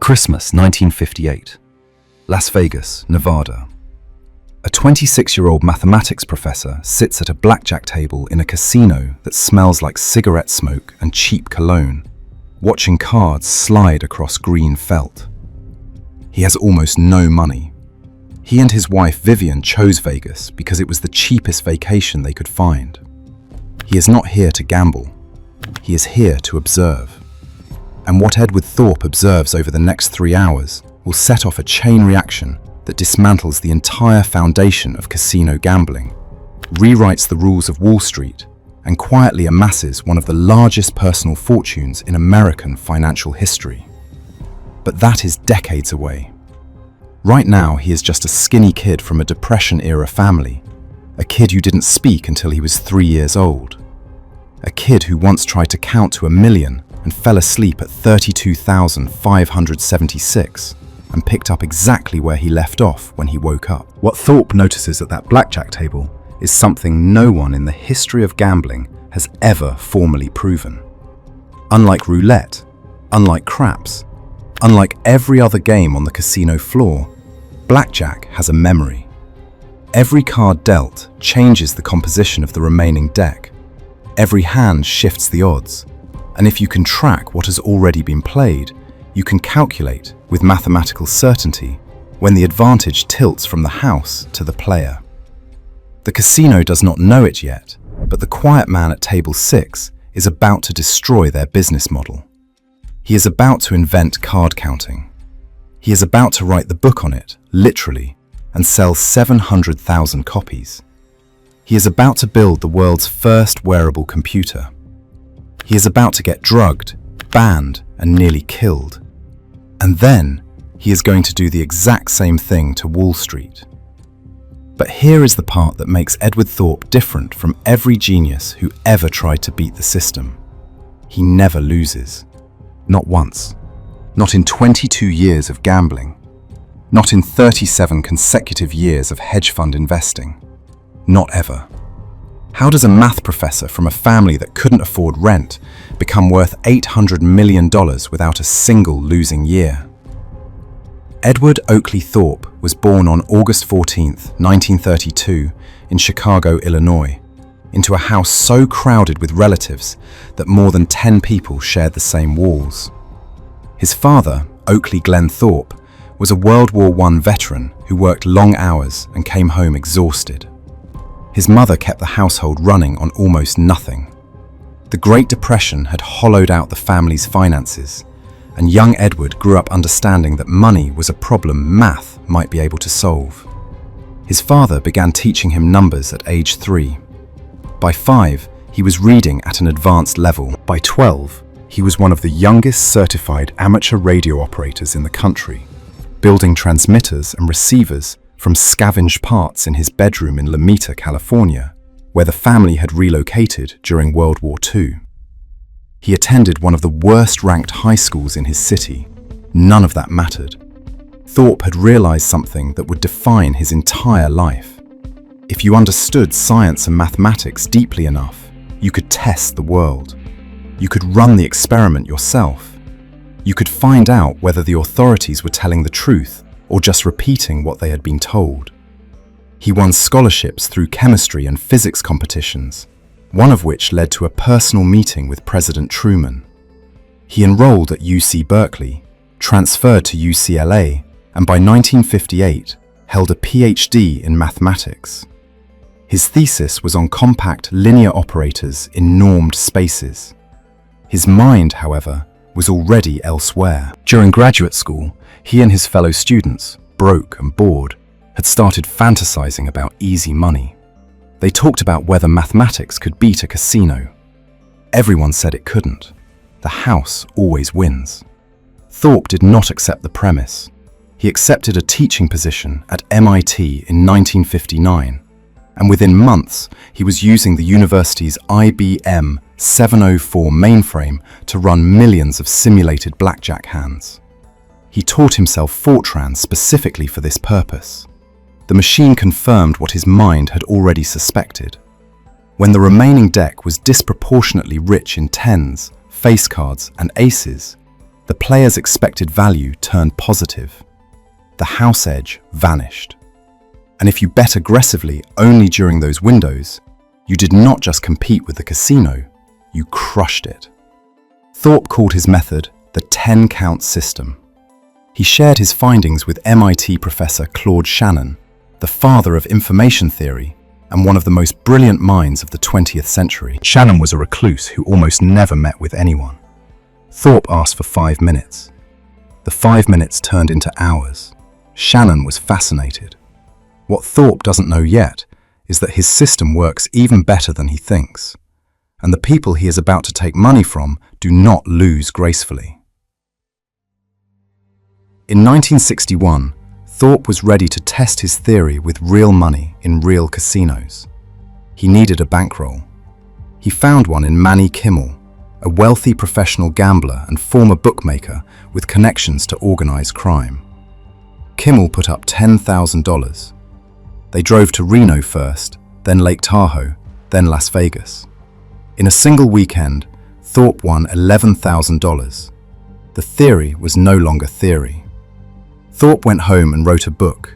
Christmas 1958, Las Vegas, Nevada. A 26-year-old mathematics professor sits at a blackjack table in a casino that smells like cigarette smoke and cheap cologne, watching cards slide across green felt. He has almost no money. He and his wife Vivian chose Vegas because it was the cheapest vacation they could find. He is not here to gamble. He is here to observe. And what Edward Thorp observes over the next 3 hours will set off a chain reaction that dismantles the entire foundation of casino gambling, rewrites the rules of Wall Street, and quietly amasses one of the largest personal fortunes in American financial history. But that is decades away. Right now, he is just a skinny kid from a Depression-era family, a kid who didn't speak until he was 3 years old, a kid who once tried to count to 1,000,000 and fell asleep at 32,576 and picked up exactly where he left off when he woke up. What Thorp notices at that blackjack table is something no one in the history of gambling has ever formally proven. Unlike roulette, unlike craps, unlike every other game on the casino floor, blackjack has a memory. Every card dealt changes the composition of the remaining deck. Every hand shifts the odds. And if you can track what has already been played, you can calculate with mathematical certainty when the advantage tilts from the house to the player. The casino does not know it yet, but the quiet man at table 6 is about to destroy their business model. He is about to invent card counting. He is about to write the book on it, literally, and sell 700,000 copies. He is about to build the world's first wearable computer. He is about to get drugged, banned, and nearly killed. And then, he is going to do the exact same thing to Wall Street. But here is the part that makes Edward Thorp different from every genius who ever tried to beat the system. He never loses. Not once. Not in 22 years of gambling. Not in 37 consecutive years of hedge fund investing. Not ever. How does a math professor from a family that couldn't afford rent become worth $800 million without a single losing year? Edward Oakley Thorp was born on August 14, 1932, in Chicago, Illinois, into a house so crowded with relatives that more than 10 people shared the same walls. His father, Oakley Glenn Thorp, was a World War I veteran who worked long hours and came home exhausted. His mother kept the household running on almost nothing. The Great Depression had hollowed out the family's finances, and young Edward grew up understanding that money was a problem math might be able to solve. His father began teaching him numbers at age 3. By 5, he was reading at an advanced level. By 12, he was one of the youngest certified amateur radio operators in the country, building transmitters and receivers from scavenged parts in his bedroom in Lomita, California, where the family had relocated during World War II. He attended one of the worst-ranked high schools in his city. None of that mattered. Thorp had realized something that would define his entire life. If you understood science and mathematics deeply enough, you could test the world. You could run the experiment yourself. You could find out whether the authorities were telling the truth or just repeating what they had been told. He won scholarships through chemistry and physics competitions, one of which led to a personal meeting with President Truman. He enrolled at UC Berkeley, transferred to UCLA, and by 1958 held a PhD in mathematics. His thesis was on compact linear operators in normed spaces. His mind, however, was already elsewhere. During graduate school, he and his fellow students, broke and bored, had started fantasizing about easy money. They talked about whether mathematics could beat a casino. Everyone said it couldn't. The house always wins. Thorp did not accept the premise. He accepted a teaching position at MIT in 1959, and within months he was using the university's IBM 704 mainframe to run millions of simulated blackjack hands. He taught himself Fortran specifically for this purpose. The machine confirmed what his mind had already suspected. When the remaining deck was disproportionately rich in tens, face cards, and aces, The player's expected value turned positive. The house edge vanished. And if you bet aggressively only during those windows, you did not just compete with the casino, you crushed it. Thorp called his method the 10-count system. He shared his findings with MIT professor Claude Shannon, the father of information theory and one of the most brilliant minds of the 20th century. Shannon was a recluse who almost never met with anyone. Thorp asked for 5 minutes. The 5 minutes turned into hours. Shannon was fascinated. What Thorp doesn't know yet is that his system works even better than he thinks, and the people he is about to take money from do not lose gracefully. In 1961, Thorp was ready to test his theory with real money in real casinos. He needed a bankroll. He found one in Manny Kimmel, a wealthy professional gambler and former bookmaker with connections to organized crime. Kimmel put up $10,000. They drove to Reno first, then Lake Tahoe, then Las Vegas. In a single weekend, Thorp won $11,000. The theory was no longer theory. Thorp went home and wrote a book.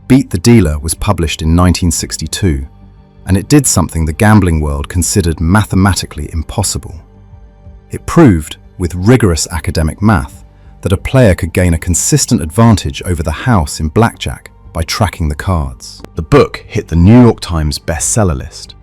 Beat the Dealer was published in 1962, and it did something the gambling world considered mathematically impossible. It proved, with rigorous academic math, that a player could gain a consistent advantage over the house in blackjack by tracking the cards. The book hit the New York Times bestseller list.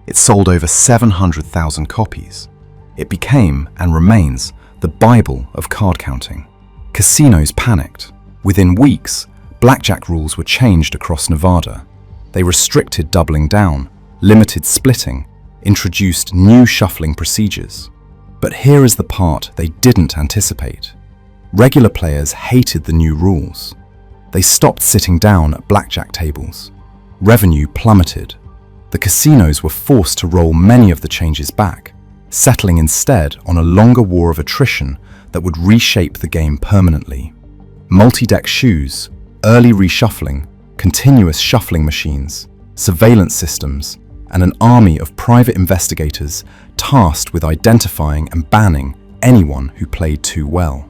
It sold over 700,000 copies. It became, and remains, the Bible of card counting. Casinos panicked. Within weeks, blackjack rules were changed across Nevada. They restricted doubling down, limited splitting, introduced new shuffling procedures. But here is the part they didn't anticipate. Regular players hated the new rules. They stopped sitting down at blackjack tables. Revenue plummeted. The casinos were forced to roll many of the changes back, settling instead on a longer war of attrition that would reshape the game permanently. Multi-deck shoes, early reshuffling, continuous shuffling machines, surveillance systems, and an army of private investigators tasked with identifying and banning anyone who played too well.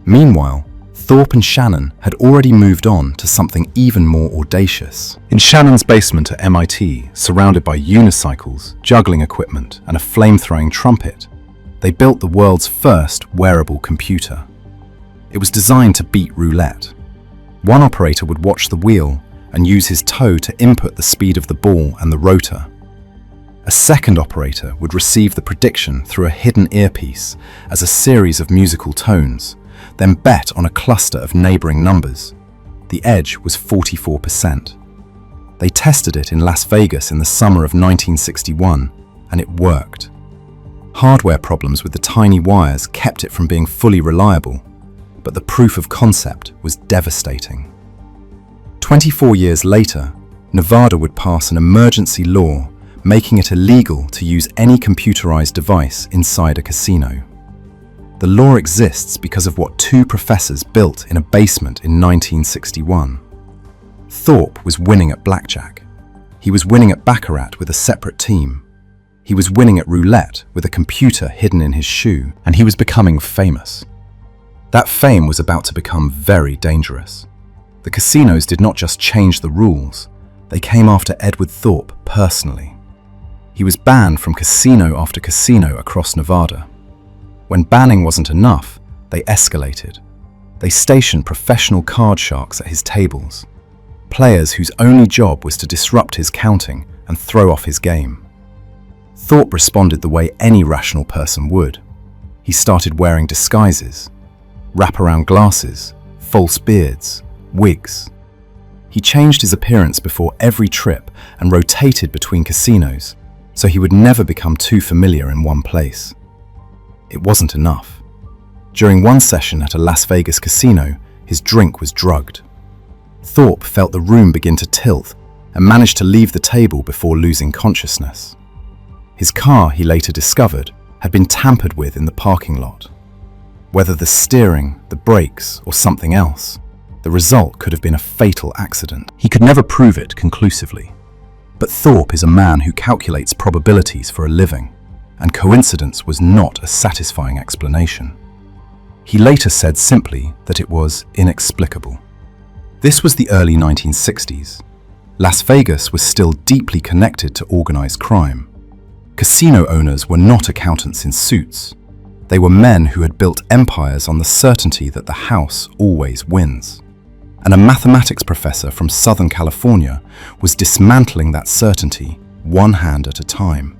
Meanwhile, Thorp and Shannon had already moved on to something even more audacious. In Shannon's basement at MIT, surrounded by unicycles, juggling equipment, and a flame-throwing trumpet, they built the world's first wearable computer. It was designed to beat roulette. One operator would watch the wheel and use his toe to input the speed of the ball and the rotor. A second operator would receive the prediction through a hidden earpiece as a series of musical tones, then bet on a cluster of neighboring numbers. The edge was 44%. They tested it in Las Vegas in the summer of 1961, and it worked. Hardware problems with the tiny wires kept it from being fully reliable, but the proof of concept was devastating. 24 years later, Nevada would pass an emergency law making it illegal to use any computerized device inside a casino. The law exists because of what two professors built in a basement in 1961. Thorp was winning at blackjack. He was winning at baccarat with a separate team. He was winning at roulette with a computer hidden in his shoe, and he was becoming famous. That fame was about to become very dangerous. The casinos did not just change the rules, they came after Edward Thorp personally. He was banned from casino after casino across Nevada. When banning wasn't enough, they escalated. They stationed professional card sharks at his tables, players whose only job was to disrupt his counting and throw off his game. Thorp responded the way any rational person would. He started wearing disguises, wraparound glasses, false beards, wigs. He changed his appearance before every trip and rotated between casinos, so he would never become too familiar in one place. It wasn't enough. During one session at a Las Vegas casino, his drink was drugged. Thorp felt the room begin to tilt and managed to leave the table before losing consciousness. His car, he later discovered, had been tampered with in the parking lot. Whether the steering, the brakes, or something else, the result could have been a fatal accident. He could never prove it conclusively. But Thorp is a man who calculates probabilities for a living, and coincidence was not a satisfying explanation. He later said simply that it was inexplicable. This was the early 1960s. Las Vegas was still deeply connected to organized crime. Casino owners were not accountants in suits. They were men who had built empires on the certainty that the house always wins. And a mathematics professor from Southern California was dismantling that certainty one hand at a time.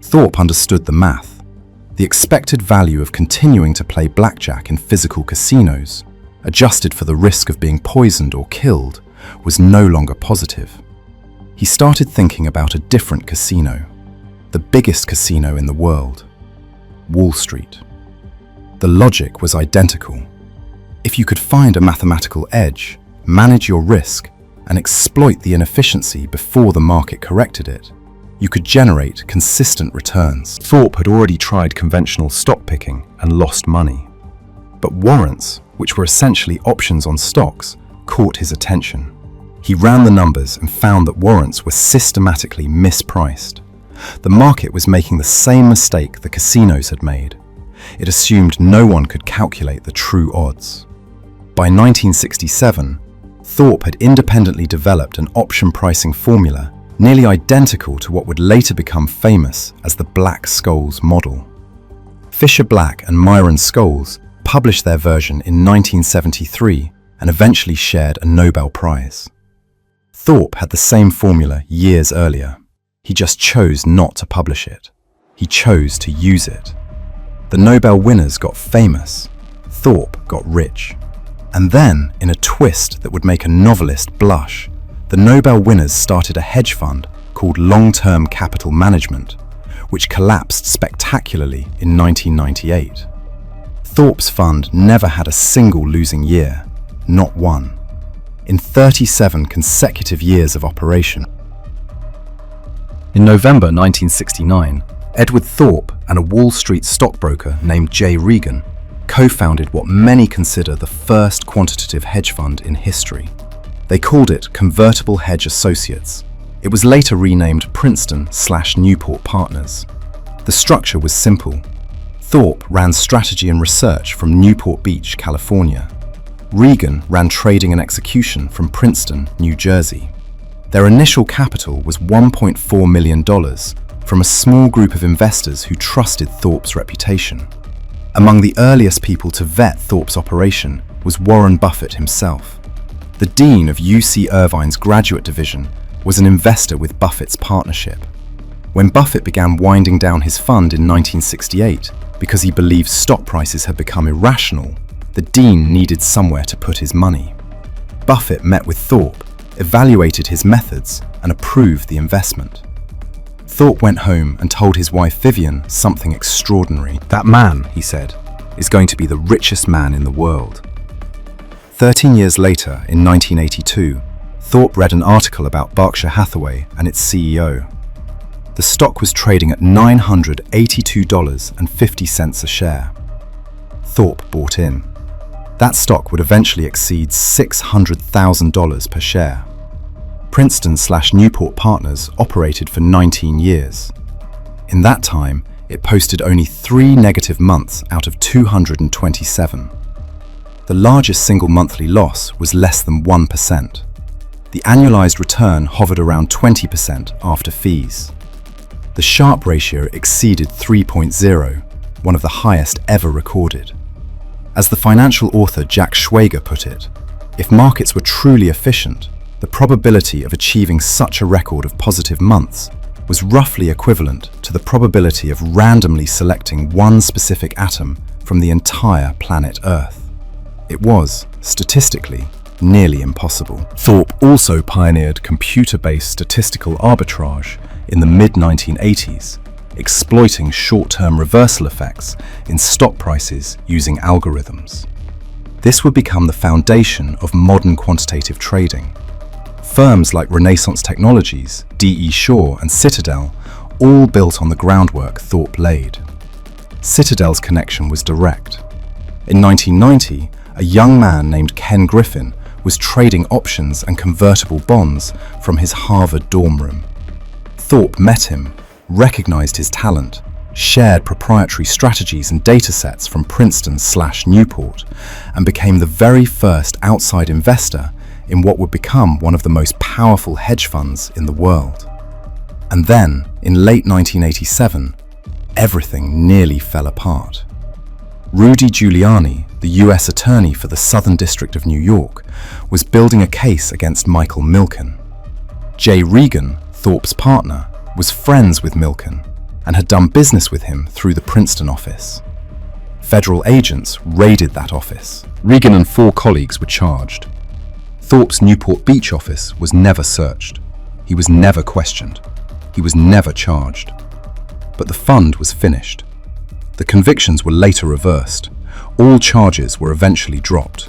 Thorp understood the math. The expected value of continuing to play blackjack in physical casinos, adjusted for the risk of being poisoned or killed, was no longer positive. He started thinking about a different casino, the biggest casino in the world, Wall Street. The logic was identical. If you could find a mathematical edge, manage your risk, and exploit the inefficiency before the market corrected it, you could generate consistent returns. Thorp had already tried conventional stock picking and lost money. But warrants, which were essentially options on stocks, caught his attention. He ran the numbers and found that warrants were systematically mispriced. The market was making the same mistake the casinos had made. It assumed no one could calculate the true odds. By 1967, Thorp had independently developed an option pricing formula nearly identical to what would later become famous as the Black-Scholes model. Fisher Black and Myron Scholes published their version in 1973 and eventually shared a Nobel Prize. Thorp had the same formula years earlier. He just chose not to publish it. He chose to use it. The Nobel winners got famous. Thorp got rich. And then, in a twist that would make a novelist blush, the Nobel winners started a hedge fund called Long-Term Capital Management, which collapsed spectacularly in 1998. Thorp's fund never had a single losing year, not one. In 37 consecutive years of operation. In November 1969, Edward Thorp and a Wall Street stockbroker named J. Regan co-founded what many consider the first quantitative hedge fund in history. They called it Convertible Hedge Associates. It was later renamed Princeton/Newport Partners. The structure was simple. Thorp ran strategy and research from Newport Beach, California. Regan ran trading and execution from Princeton, New Jersey. Their initial capital was $1.4 million from a small group of investors who trusted Thorp's reputation. Among the earliest people to vet Thorp's operation was Warren Buffett himself. The dean of UC Irvine's graduate division was an investor with Buffett's partnership. When Buffett began winding down his fund in 1968 because he believed stock prices had become irrational, the dean needed somewhere to put his money. Buffett met with Thorp, evaluated his methods, and approved the investment. Thorp went home and told his wife Vivian something extraordinary. "That man," he said, "is going to be the richest man in the world." 13 years later, in 1982, Thorp read an article about Berkshire Hathaway and its CEO. The stock was trading at $982.50 a share. Thorp bought in. That stock would eventually exceed $600,000 per share. Princeton/Newport Partners operated for 19 years. In that time, it posted only 3 negative months out of 227. The largest single monthly loss was less than 1%. The annualized return hovered around 20% after fees. The Sharpe ratio exceeded 3.0, one of the highest ever recorded. As the financial author Jack Schwager put it, if markets were truly efficient, the probability of achieving such a record of positive months was roughly equivalent to the probability of randomly selecting one specific atom from the entire planet Earth. It was, statistically, nearly impossible. Thorp also pioneered computer-based statistical arbitrage in the mid-1980s, exploiting short-term reversal effects in stock prices using algorithms. This would become the foundation of modern quantitative trading. Firms like Renaissance Technologies, D.E. Shaw, and Citadel all built on the groundwork Thorp laid. Citadel's connection was direct. In 1990, a young man named Ken Griffin was trading options and convertible bonds from his Harvard dorm room. Thorp met him, recognized his talent, shared proprietary strategies and datasets from Princeton/Newport, and became the very first outside investor in what would become one of the most powerful hedge funds in the world. And then, in late 1987, everything nearly fell apart. Rudy Giuliani, the US attorney for the Southern District of New York, was building a case against Michael Milken. Jay Regan, Thorp's partner, was friends with Milken and had done business with him through the Princeton office. Federal agents raided that office. Regan and 4 colleagues were charged. Thorp's Newport Beach office was never searched. He was never questioned. He was never charged. But the fund was finished. The convictions were later reversed. All charges were eventually dropped.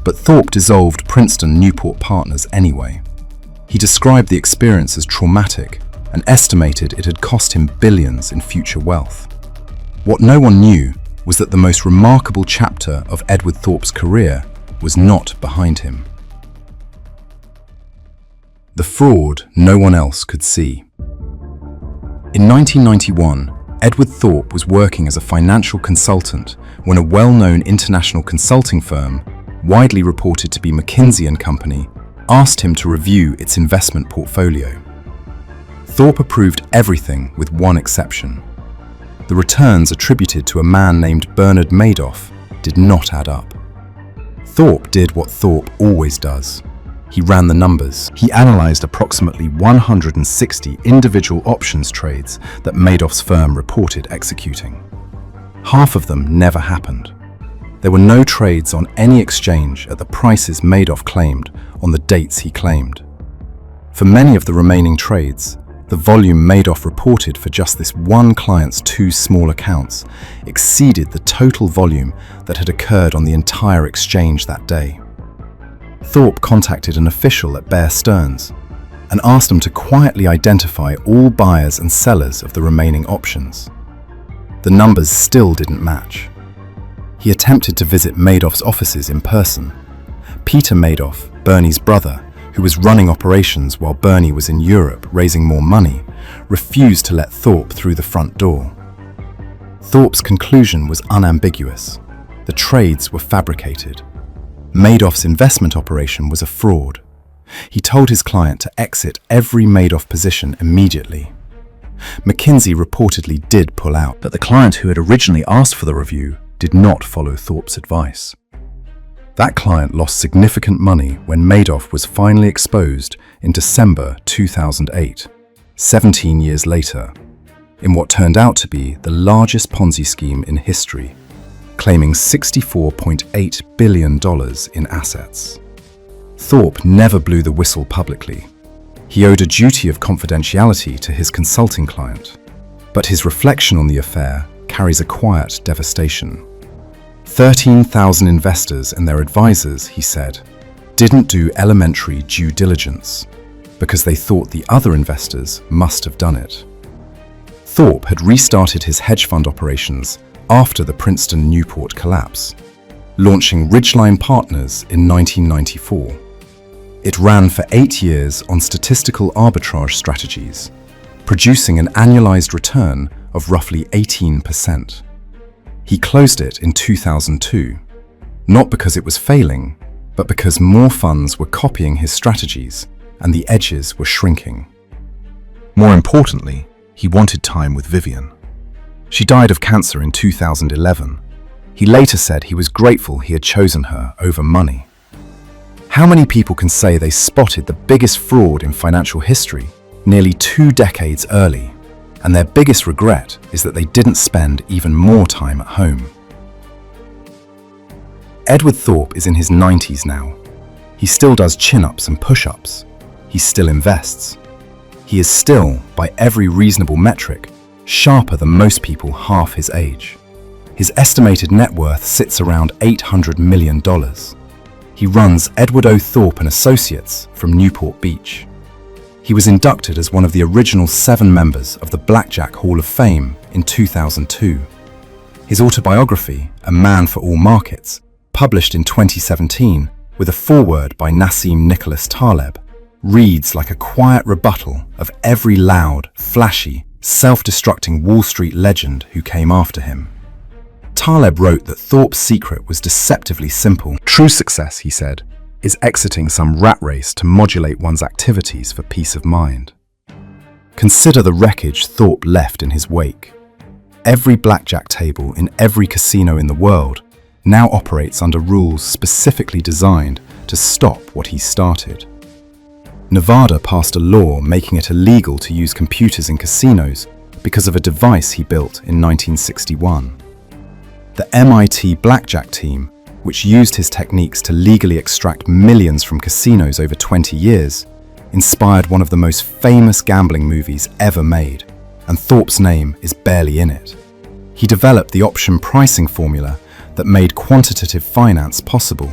But Thorp dissolved Princeton-Newport Partners anyway. He described the experience as traumatic and estimated it had cost him billions in future wealth. What no one knew was that the most remarkable chapter of Edward Thorp's career was not behind him. The fraud no one else could see. In 1991, Edward Thorp was working as a financial consultant when a well-known international consulting firm, widely reported to be McKinsey & Company, asked him to review its investment portfolio. Thorp approved everything with one exception. The returns attributed to a man named Bernie Madoff did not add up. Thorp did what Thorp always does. He ran the numbers. He analyzed approximately 160 individual options trades that Madoff's firm reported executing. Half of them never happened. There were no trades on any exchange at the prices Madoff claimed on the dates he claimed. For many of the remaining trades, the volume Madoff reported for just this one client's 2 small accounts exceeded the total volume that had occurred on the entire exchange that day. Thorp contacted an official at Bear Stearns and asked him to quietly identify all buyers and sellers of the remaining options. The numbers still didn't match. He attempted to visit Madoff's offices in person. Peter Madoff, Bernie's brother, who was running operations while Bernie was in Europe raising more money, refused to let Thorp through the front door. Thorp's conclusion was unambiguous. The trades were fabricated. Madoff's investment operation was a fraud. He told his client to exit every Madoff position immediately. McKinsey reportedly did pull out, but the client who had originally asked for the review did not follow Thorp's advice. That client lost significant money when Madoff was finally exposed in December 2008, 17 years later, in what turned out to be the largest Ponzi scheme in history, claiming $64.8 billion in assets. Thorp never blew the whistle publicly. He owed a duty of confidentiality to his consulting client, but his reflection on the affair carries a quiet devastation. 13,000 investors and their advisors, he said, didn't do elementary due diligence because they thought the other investors must have done it. Thorp had restarted his hedge fund operations after the Princeton-Newport collapse, launching Ridgeline Partners in 1994. It ran for 8 years on statistical arbitrage strategies, producing an annualized return of roughly 18%. He closed it in 2002, not because it was failing, but because more funds were copying his strategies and the edges were shrinking. More importantly, he wanted time with Vivian. She died of cancer in 2011. He later said he was grateful he had chosen her over money. How many people can say they spotted the biggest fraud in financial history nearly 2 decades early, and their biggest regret is that they didn't spend even more time at home? Edward Thorp is in his 90s now. He still does chin-ups and push-ups. He still invests. He is still, by every reasonable metric, sharper than most people half his age. His estimated net worth sits around $800 million. He runs Edward O. Thorp and Associates from Newport Beach. He was inducted as one of the original 7 members of the Blackjack Hall of Fame in 2002. His autobiography, A Man for All Markets, published in 2017 with a foreword by Nassim Nicholas Taleb, reads like a quiet rebuttal of every loud, flashy, self-destructing Wall Street legend who came after him. Taleb wrote that Thorp's secret was deceptively simple. True success, he said, is exiting some rat race to modulate one's activities for peace of mind. Consider the wreckage Thorp left in his wake. Every blackjack table in every casino in the world now operates under rules specifically designed to stop what he started. Nevada passed a law making it illegal to use computers in casinos because of a device he built in 1961. The MIT blackjack team, which used his techniques to legally extract millions from casinos over 20 years, inspired one of the most famous gambling movies ever made, and Thorp's name is barely in it. He developed the option pricing formula that made quantitative finance possible,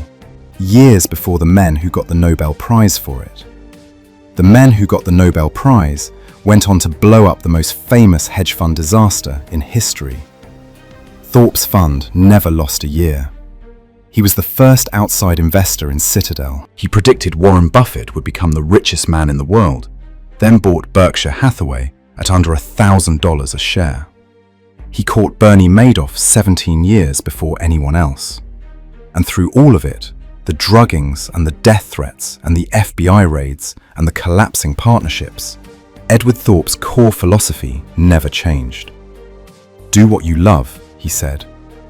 years before the men who got the Nobel Prize for it. The men who got the Nobel Prize went on to blow up the most famous hedge fund disaster in history. Thorp's fund never lost a year. He was the first outside investor in Citadel. He predicted Warren Buffett would become the richest man in the world, then bought Berkshire Hathaway at under $1,000 a share. He caught Bernie Madoff 17 years before anyone else. And through all of it, the druggings and the death threats and the FBI raids and the collapsing partnerships, Edward Thorp's core philosophy never changed. Do what you love, he said,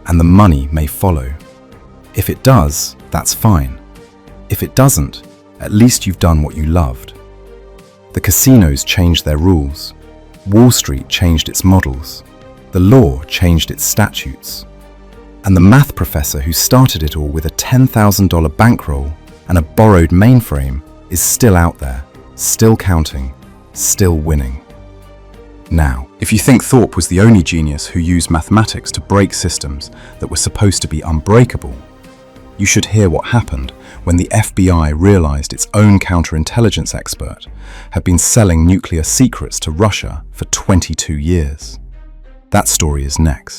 and the money may follow. If it does, that's fine. If it doesn't, at least you've done what you loved. The casinos changed their rules. Wall Street changed its models. The law changed its statutes. And the math professor who started it all with a $10,000 bankroll and a borrowed mainframe is still out there, still counting, still winning. Now, if you think Thorp was the only genius who used mathematics to break systems that were supposed to be unbreakable, you should hear what happened when the FBI realized its own counterintelligence expert had been selling nuclear secrets to Russia for 22 years. That story is next.